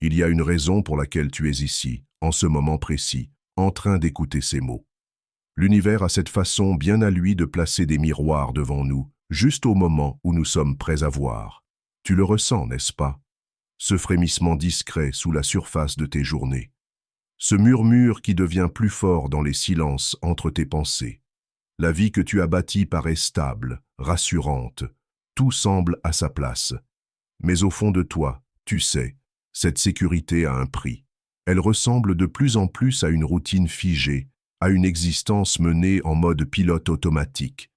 Il y a une raison pour laquelle tu es ici, en ce moment précis, en train d'écouter ces mots. L'univers a cette façon bien à lui de placer des miroirs devant nous, juste au moment où nous sommes prêts à voir. Tu le ressens, n'est-ce pas? Ce frémissement discret sous la surface de tes journées. Ce murmure qui devient plus fort dans les silences entre tes pensées. La vie que tu as bâtie paraît stable, rassurante. Tout semble à sa place. Mais au fond de toi, tu sais, cette sécurité a un prix. Elle ressemble de plus en plus à une routine figée, à une existence menée en mode pilote automatique.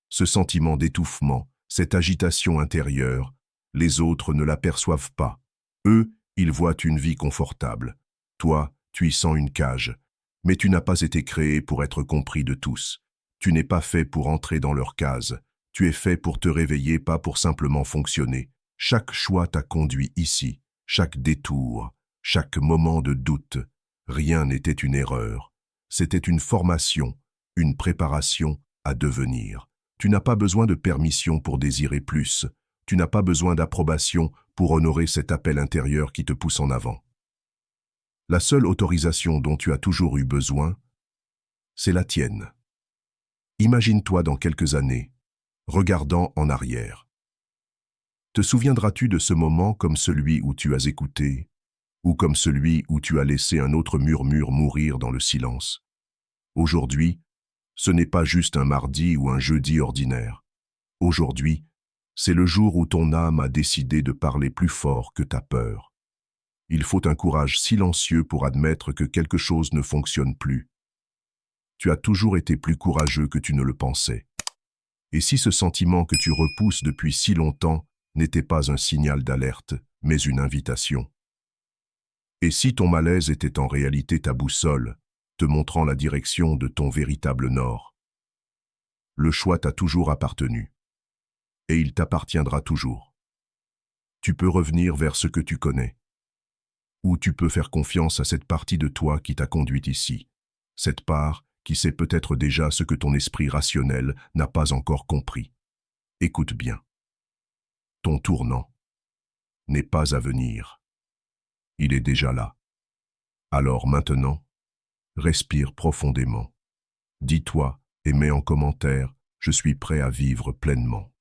Ce sentiment d'étouffement, cette agitation intérieure, les autres ne l'aperçoivent pas. Eux, ils voient une vie confortable. Toi, tu y sens une cage. Mais tu n'as pas été créé pour être compris de tous. Tu n'es pas fait pour entrer dans leur case. Tu es fait pour te réveiller, pas pour simplement fonctionner. Chaque choix t'a conduit ici, chaque détour, chaque moment de doute. Rien n'était une erreur. C'était une formation, une préparation à devenir. Tu n'as pas besoin de permission pour désirer plus. Tu n'as pas besoin d'approbation pour honorer cet appel intérieur qui te pousse en avant. La seule autorisation dont tu as toujours eu besoin, c'est la tienne. Imagine-toi dans quelques années, regardant en arrière. Te souviendras-tu de ce moment comme celui où tu as écouté, ou comme celui où tu as laissé un autre murmure mourir dans le silence? Aujourd'hui, ce n'est pas juste un mardi ou un jeudi ordinaire. Aujourd'hui, c'est le jour où ton âme a décidé de parler plus fort que ta peur. Il faut un courage silencieux pour admettre que quelque chose ne fonctionne plus. Tu as toujours été plus courageux que tu ne le pensais. Et si ce sentiment que tu repousses depuis si longtemps n'était pas un signal d'alerte, mais une invitation? Et si ton malaise était en réalité ta boussole, te montrant la direction de ton véritable nord? Le choix t'a toujours appartenu. Et il t'appartiendra toujours. Tu peux revenir vers ce que tu connais. Ou tu peux faire confiance à cette partie de toi qui t'a conduit ici. Cette part qui sait peut-être déjà ce que ton esprit rationnel n'a pas encore compris. Écoute bien. Ton tournant n'est pas à venir. Il est déjà là. Alors maintenant, respire profondément. Dis-toi et mets en commentaire « Je suis prêt à vivre pleinement ».